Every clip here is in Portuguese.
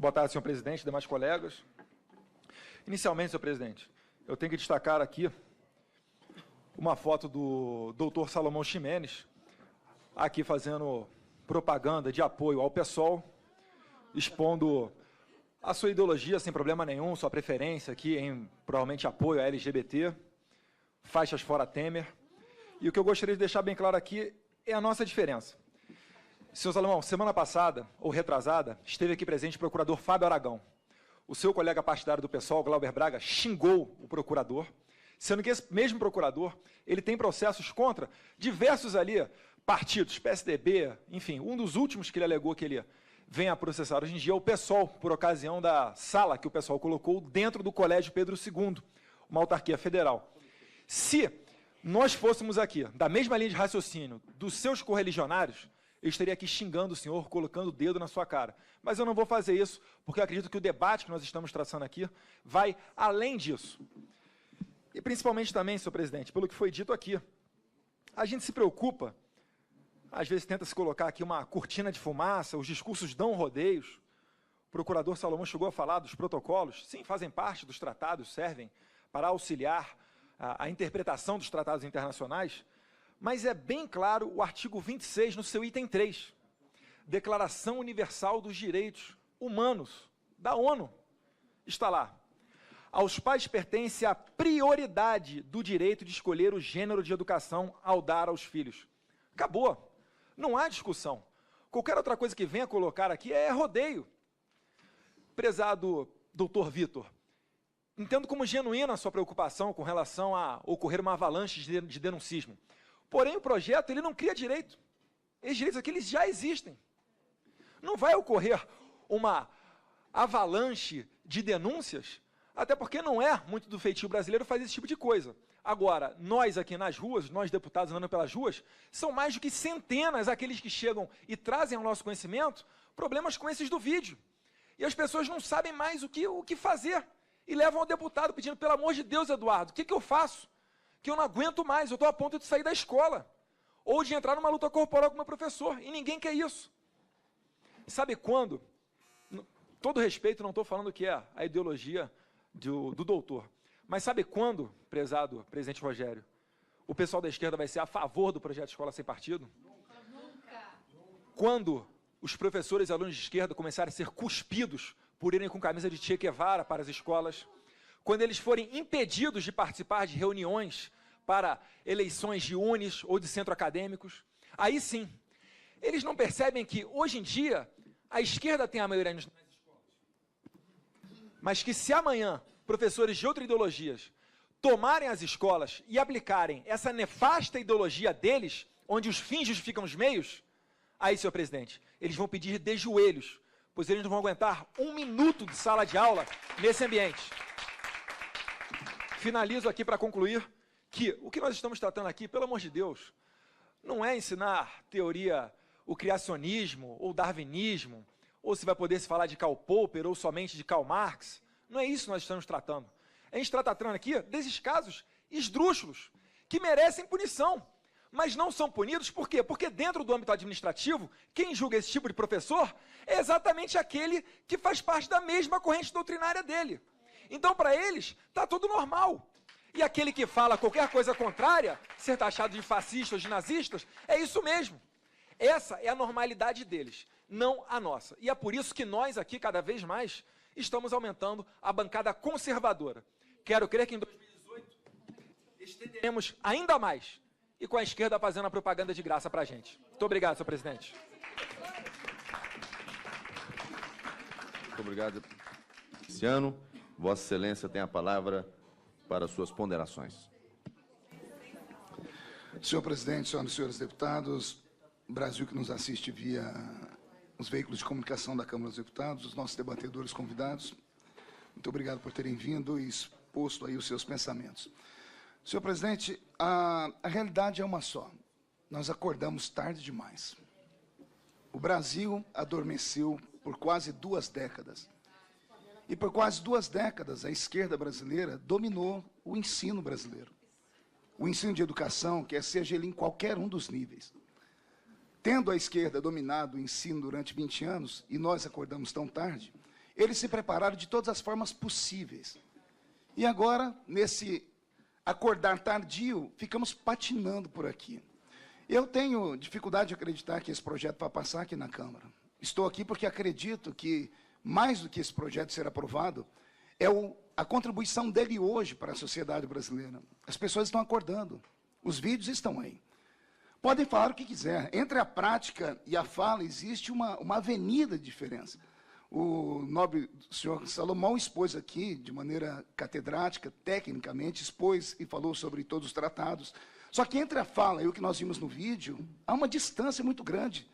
Boa tarde, senhor presidente, demais colegas. Inicialmente, senhor presidente, eu tenho que destacar aqui uma foto do doutor Salomão Ximenes, aqui fazendo propaganda de apoio ao PSOL, expondo a sua ideologia sem problema nenhum, sua preferência aqui em, provavelmente, apoio à LGBT, faixas fora Temer. E o que eu gostaria de deixar bem claro aqui é a nossa diferença. Senhor Salomão, semana passada, ou retrasada, esteve aqui presente o procurador Fábio Aragão. O seu colega partidário do PSOL, Glauber Braga, xingou o procurador, sendo que esse mesmo procurador, ele tem processos contra diversos ali partidos, PSDB, enfim, um dos últimos que ele alegou que ele vem a processar hoje em dia é o PSOL, por ocasião da sala que o PSOL colocou dentro do Colégio Pedro II, uma autarquia federal. Se nós fôssemos aqui, da mesma linha de raciocínio dos seus correligionários, eu estaria aqui xingando o senhor, colocando o dedo na sua cara. Mas eu não vou fazer isso, porque eu acredito que o debate que nós estamos traçando aqui vai além disso. E principalmente também, senhor presidente, pelo que foi dito aqui, a gente se preocupa, às vezes tenta se colocar aqui uma cortina de fumaça, os discursos dão rodeios. O procurador Salomão chegou a falar dos protocolos, sim, fazem parte dos tratados, servem para auxiliar a interpretação dos tratados internacionais, mas é bem claro o artigo 26, no seu item 3, Declaração Universal dos Direitos Humanos, da ONU, está lá. Aos pais pertence a prioridade do direito de escolher o gênero de educação ao dar aos filhos. Acabou, não há discussão. Qualquer outra coisa que venha colocar aqui é rodeio. Prezado doutor Vitor, entendo como genuína a sua preocupação com relação a ocorrer uma avalanche de denuncismo. Porém, o projeto ele não cria direito. Esses direitos aqui eles já existem. Não vai ocorrer uma avalanche de denúncias, até porque não é muito do feitio brasileiro fazer esse tipo de coisa. Agora, nós aqui nas ruas, nós deputados andando pelas ruas, são mais do que centenas aqueles que chegam e trazem ao nosso conhecimento problemas com esses do vídeo. E as pessoas não sabem mais o que fazer. E levam ao deputado pedindo, pelo amor de Deus, Eduardo, o que eu faço? Que eu não aguento mais, eu estou a ponto de sair da escola, ou de entrar numa luta corporal com o meu professor, e ninguém quer isso. Sabe quando? Todo respeito, não estou falando que é a ideologia do doutor, mas sabe quando, prezado presidente Rogério, o pessoal da esquerda vai ser a favor do projeto Escola Sem Partido? Nunca. Quando os professores e alunos de esquerda começarem a ser cuspidos por irem com camisa de Che Guevara para as escolas, quando eles forem impedidos de participar de reuniões para eleições de unis ou de centro acadêmicos, aí sim, eles não percebem que, hoje em dia, a esquerda tem a maioria nas escolas. Mas que se amanhã, professores de outras ideologias tomarem as escolas e aplicarem essa nefasta ideologia deles, onde os fins justificam os meios, aí, senhor presidente, eles vão pedir de joelhos, pois eles não vão aguentar 1 minuto de sala de aula nesse ambiente. Finalizo aqui para concluir que o que nós estamos tratando aqui, pelo amor de Deus, não é ensinar teoria, o criacionismo ou darwinismo, ou se vai poder se falar de Karl Popper ou somente de Karl Marx. Não é isso que nós estamos tratando. A gente está tratando aqui desses casos esdrúxulos, que merecem punição, mas não são punidos, por quê? Porque dentro do âmbito administrativo, quem julga esse tipo de professor é exatamente aquele que faz parte da mesma corrente doutrinária dele. Então, para eles, está tudo normal. E aquele que fala qualquer coisa contrária, ser taxado de fascista ou de nazistas, é isso mesmo. Essa é a normalidade deles, não a nossa. E é por isso que nós aqui, cada vez mais, estamos aumentando a bancada conservadora. Quero crer que em 2018 estenderemos ainda mais, e com a esquerda fazendo a propaganda de graça para a gente. Muito obrigado, senhor presidente. Muito obrigado, Luciano. Vossa Excelência tem a palavra para suas ponderações. Senhor presidente, senhoras e senhores deputados, o Brasil que nos assiste via os veículos de comunicação da Câmara dos Deputados, os nossos debatedores convidados, muito obrigado por terem vindo e exposto aí os seus pensamentos. Senhor presidente, a realidade é uma só. Nós acordamos tarde demais. O Brasil adormeceu por quase 2 décadas. E por quase 2 décadas, a esquerda brasileira dominou o ensino brasileiro. O ensino de educação, quer seja ele em qualquer um dos níveis. Tendo a esquerda dominado o ensino durante 20 anos, e nós acordamos tão tarde, eles se prepararam de todas as formas possíveis. E agora, nesse acordar tardio, ficamos patinando por aqui. Eu tenho dificuldade de acreditar que esse projeto vai passar aqui na Câmara. Estou aqui porque acredito que, mais do que esse projeto ser aprovado, é a contribuição dele hoje para a sociedade brasileira. As pessoas estão acordando, os vídeos estão aí. Podem falar o que quiser. Entre a prática e a fala existe uma avenida de diferença. O nobre senhor Salomão expôs aqui, de maneira catedrática, tecnicamente, expôs e falou sobre todos os tratados. Só que entre a fala e o que nós vimos no vídeo, há uma distância muito grande.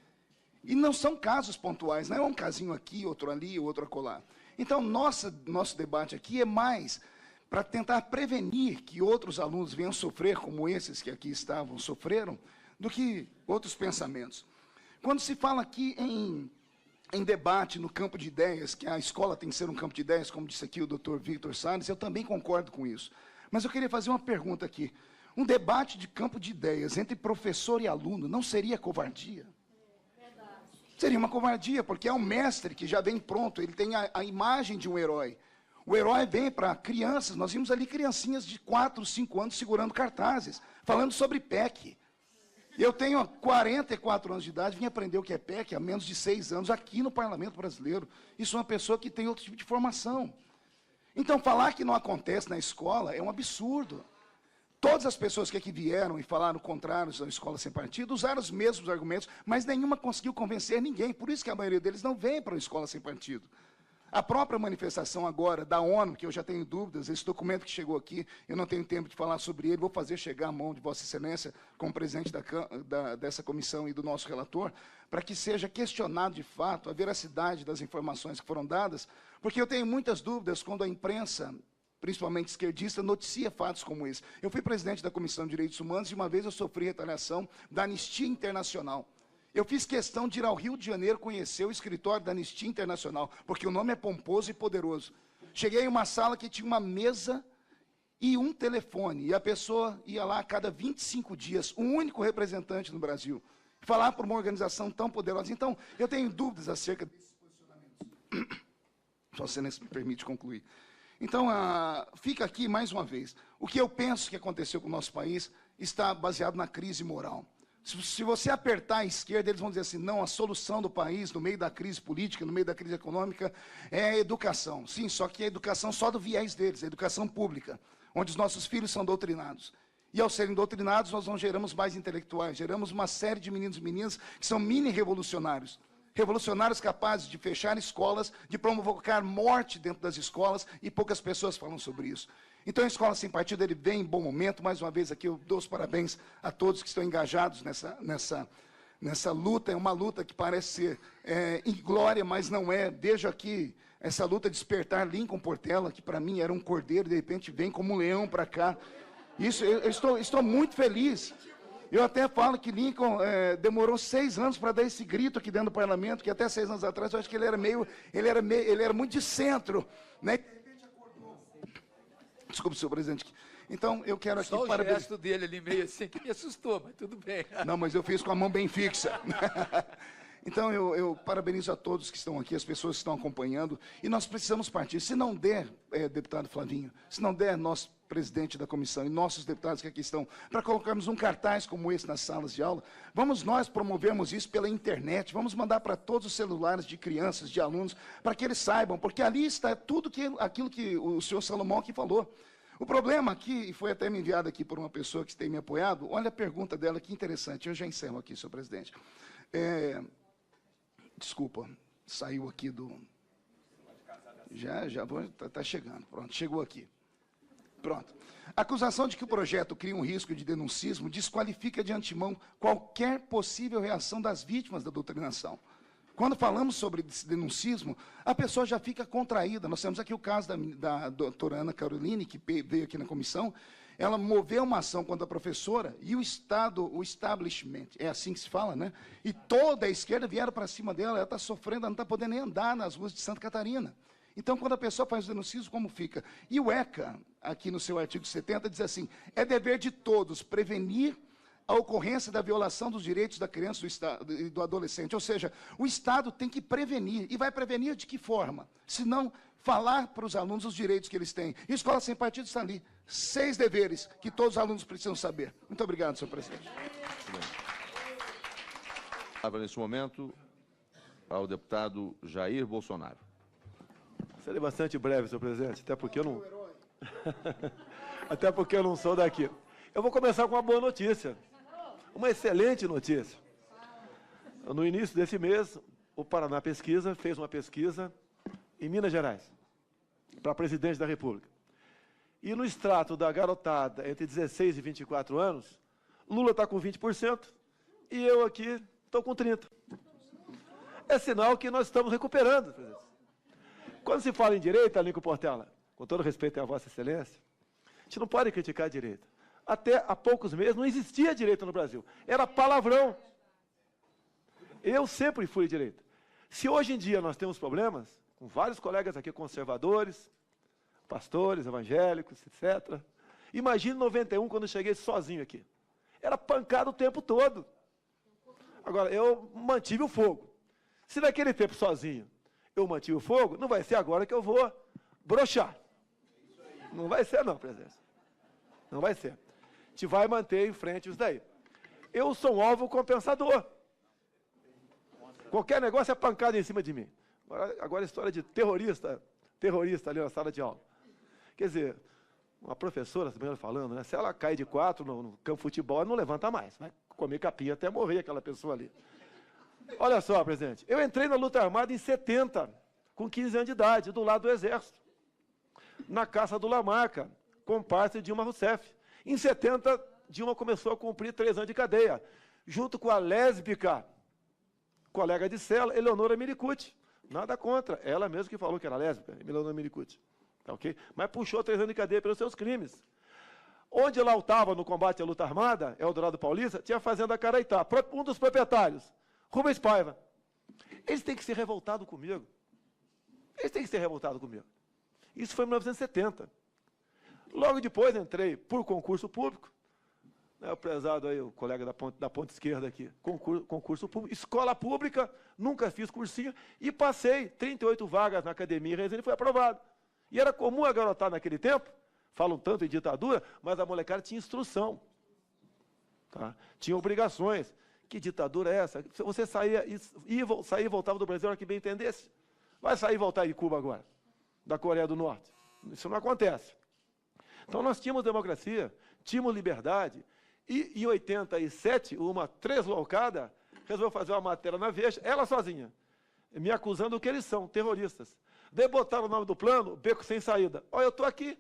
E não são casos pontuais, não é um casinho aqui, outro ali, outro acolá. Então, nosso debate aqui é mais para tentar prevenir que outros alunos venham sofrer, como esses que aqui estavam, sofreram, do que outros pensamentos. Quando se fala aqui em debate no campo de ideias, que a escola tem que ser um campo de ideias, como disse aqui o doutor Victor Salles, eu também concordo com isso. Mas eu queria fazer uma pergunta aqui. Um debate de campo de ideias entre professor e aluno não seria covardia? Seria uma covardia, porque é um mestre que já vem pronto, ele tem a imagem de um herói. O herói vem para crianças, nós vimos ali criancinhas de 4, 5 anos segurando cartazes, falando sobre PEC. Eu tenho 44 anos de idade, vim aprender o que é PEC há menos de 6 anos, aqui no Parlamento Brasileiro. Isso é uma pessoa que tem outro tipo de formação. Então, falar que não acontece na escola é um absurdo. Todas as pessoas que aqui vieram e falaram contrários à escola sem partido usaram os mesmos argumentos, mas nenhuma conseguiu convencer ninguém. Por isso que a maioria deles não vem para a escola sem partido. A própria manifestação agora da ONU, que eu já tenho dúvidas, esse documento que chegou aqui, eu não tenho tempo de falar sobre ele, vou fazer chegar à mão de Vossa Excelência, como presidente dessa comissão e do nosso relator, para que seja questionado de fato a veracidade das informações que foram dadas, porque eu tenho muitas dúvidas quando a imprensa, principalmente esquerdista, noticia fatos como esse. Eu fui presidente da Comissão de Direitos Humanos e uma vez eu sofri retaliação da Anistia Internacional. Eu fiz questão de ir ao Rio de Janeiro conhecer o escritório da Anistia Internacional, porque o nome é pomposo e poderoso. Cheguei em uma sala que tinha uma mesa e um telefone, e a pessoa ia lá a cada 25 dias, um único representante no Brasil, falar para uma organização tão poderosa. Então, eu tenho dúvidas acerca desses posicionamentos. Só se Excelência me permite concluir. Então, fica aqui mais uma vez. O que eu penso que aconteceu com o nosso país está baseado na crise moral. Se você apertar a esquerda, eles vão dizer assim, não, a solução do país, no meio da crise política, no meio da crise econômica, é a educação. Sim, só que a educação só do viés deles, a educação pública, onde os nossos filhos são doutrinados. E ao serem doutrinados, nós não geramos mais intelectuais, geramos uma série de meninos e meninas que são mini-revolucionários. Revolucionários capazes de fechar escolas, de provocar morte dentro das escolas, e poucas pessoas falam sobre isso. Então, a Escola Sem Partido, ele vem em bom momento. Mais uma vez aqui, eu dou os parabéns a todos que estão engajados nessa luta. É uma luta que parece ser inglória, mas não é. Vejo aqui essa luta despertar Lincoln Portela, que para mim era um cordeiro, de repente vem como um leão para cá. Isso, eu estou muito feliz. Eu até falo que Lincoln demorou 6 anos para dar esse grito aqui dentro do parlamento, que até 6 anos atrás eu acho que ele era muito de centro, né? Desculpe, senhor presidente. Então, eu quero aqui... Só o gesto dele ali meio assim que me assustou, mas tudo bem. Não, mas eu fiz com a mão bem fixa. Então, eu parabenizo a todos que estão aqui, as pessoas que estão acompanhando, e nós precisamos partir. Se não der, deputado Flavinho, se não der nosso presidente da comissão e nossos deputados que aqui estão, para colocarmos um cartaz como esse nas salas de aula, vamos nós promovermos isso pela internet, vamos mandar para todos os celulares de crianças, de alunos, para que eles saibam, porque ali está tudo aquilo que o senhor Salomão aqui falou. O problema aqui, e foi até me enviado aqui por uma pessoa que tem me apoiado, olha a pergunta dela, que interessante, eu já encerro aqui, senhor presidente. Desculpa, saiu aqui do... Já vou, está chegando, pronto, chegou aqui. Pronto. A acusação de que o projeto cria um risco de denuncismo desqualifica de antemão qualquer possível reação das vítimas da doutrinação. Quando falamos sobre esse denuncismo, a pessoa já fica contraída. Nós temos aqui o caso da doutora Ana Caroline, que veio aqui na comissão. Ela moveu uma ação contra a professora e o establishment, é assim que se fala, né? E toda a esquerda vieram para cima dela, ela está sofrendo, ela não está podendo nem andar nas ruas de Santa Catarina. Então, quando a pessoa faz o denuncismo, como fica? E o ECA, aqui no seu artigo 70, diz assim, é dever de todos prevenir a ocorrência da violação dos direitos da criança e do adolescente. Ou seja, o Estado tem que prevenir. E vai prevenir de que forma? Se não falar para os alunos os direitos que eles têm. E Escola Sem Partido está ali. 6 deveres que todos os alunos precisam saber. Muito obrigado, senhor presidente. Nesse momento, ao deputado Jair Bolsonaro. Serei bastante breve, senhor presidente, até porque eu não... até porque eu não sou daqui. Eu vou começar com uma boa notícia, uma excelente notícia. No início desse mês, o Paraná Pesquisa fez uma pesquisa em Minas Gerais, para presidente da República. E no extrato da garotada entre 16 e 24 anos, Lula está com 20% e eu aqui estou com 30%. É sinal que nós estamos recuperando, presidente. Quando se fala em direita, Lincoln Portela, com todo respeito à Vossa Excelência, a gente não pode criticar a direita. Até há poucos meses não existia direita no Brasil. Era palavrão. Eu sempre fui direita. Se hoje em dia nós temos problemas, com vários colegas aqui conservadores, pastores, evangélicos, etc. Imagine em 91, quando eu cheguei sozinho aqui. Era pancada o tempo todo. Agora, eu mantive o fogo. Se naquele tempo sozinho eu mantive o fogo, não vai ser agora que eu vou broxar. Não vai ser não, presidente. Não vai ser. A gente vai manter em frente isso daí. Eu sou um alvo compensador. Qualquer negócio é pancada em cima de mim. Agora a história de terrorista ali na sala de aula. Quer dizer, uma professora, falando, né, se ela cai de 4 no campo de futebol, ela não levanta mais. Vai comer capinha até morrer aquela pessoa ali. Olha só, presidente, eu entrei na luta armada em 70, com 15 anos de idade, do lado do Exército, na caça do Lamarca, comparsa de Dilma Rousseff. Em 70, Dilma começou a cumprir 3 anos de cadeia, junto com a lésbica, colega de cela, Eleonora Milicuti. Nada contra, ela mesma que falou que era lésbica, Eleonora Milicuti. Tá, okay? Mas puxou 3 anos de cadeia pelos seus crimes. Onde ela estava no combate à luta armada, Eldorado Paulista, tinha a Fazenda Caraitá. Um dos proprietários, Rubens Paiva. Eles têm que ser revoltados comigo. Eles têm que ser revoltados comigo. Isso foi em 1970. Logo depois entrei por concurso público. O prezado aí, o colega da ponta esquerda aqui, concurso público, escola pública, nunca fiz cursinho, e passei 38 vagas na academia em Resende e fui aprovado. E era comum a garotada naquele tempo, falam tanto em ditadura, mas a molecada tinha instrução, tá? Tinha obrigações. Que ditadura é essa? Você saía e voltava do Brasil a hora que bem entendesse. Vai sair e voltar de Cuba agora, da Coreia do Norte. Isso não acontece. Então nós tínhamos democracia, tínhamos liberdade, e em 87, uma tresloucada resolveu fazer uma matéria na Veja, ela sozinha, me acusando que eles são terroristas. Daí botaram o nome do plano, Beco Sem Saída. Olha, eu estou aqui.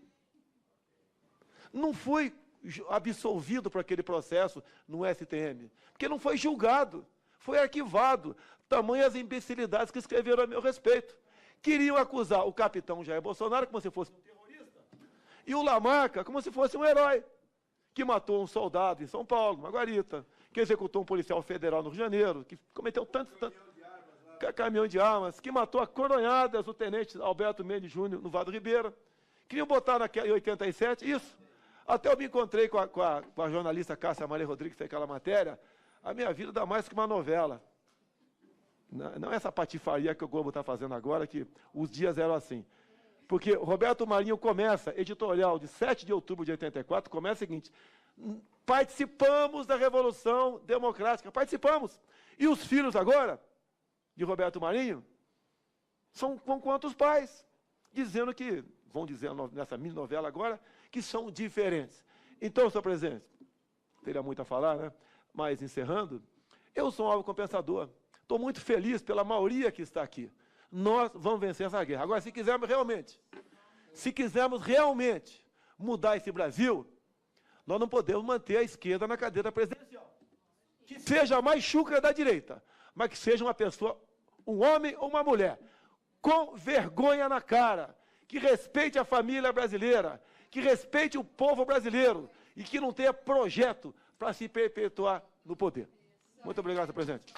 Não fui absolvido por aquele processo no STM, porque não foi julgado, foi arquivado. Tamanhas imbecilidades que escreveram a meu respeito. Queriam acusar o capitão Jair Bolsonaro como se fosse um terrorista, e o Lamarca como se fosse um herói, que matou um soldado em São Paulo, uma guarita, que executou um policial federal no Rio de Janeiro, que cometeu tantos caminhão de armas, que matou a coronhadas o tenente Alberto Mendes Júnior no Vado Ribeira. Queriam botar em 87, isso. Até eu me encontrei com a jornalista Cássia Maria Rodrigues, que fez aquela matéria. A minha vida dá mais que uma novela. Não é essa patifaria que o Globo está fazendo agora, que os dias eram assim. Porque Roberto Marinho começa, editorial de 7 de outubro de 84, começa o seguinte: participamos da Revolução Democrática, participamos. E os filhos agora, de Roberto Marinho, vão contra os pais, dizendo que, vão dizer nessa mini novela agora, que são diferentes. Então, senhor presidente, teria muito a falar, né? Mas encerrando, eu sou um alvo compensador. Estou muito feliz pela maioria que está aqui. Nós vamos vencer essa guerra. Agora, se quisermos realmente mudar esse Brasil, nós não podemos manter a esquerda na cadeira presidencial. Que seja a mais chucra da direita, mas que seja uma pessoa, um homem ou uma mulher, com vergonha na cara, que respeite a família brasileira, que respeite o povo brasileiro e que não tenha projeto para se perpetuar no poder. Muito obrigado, senhor presidente.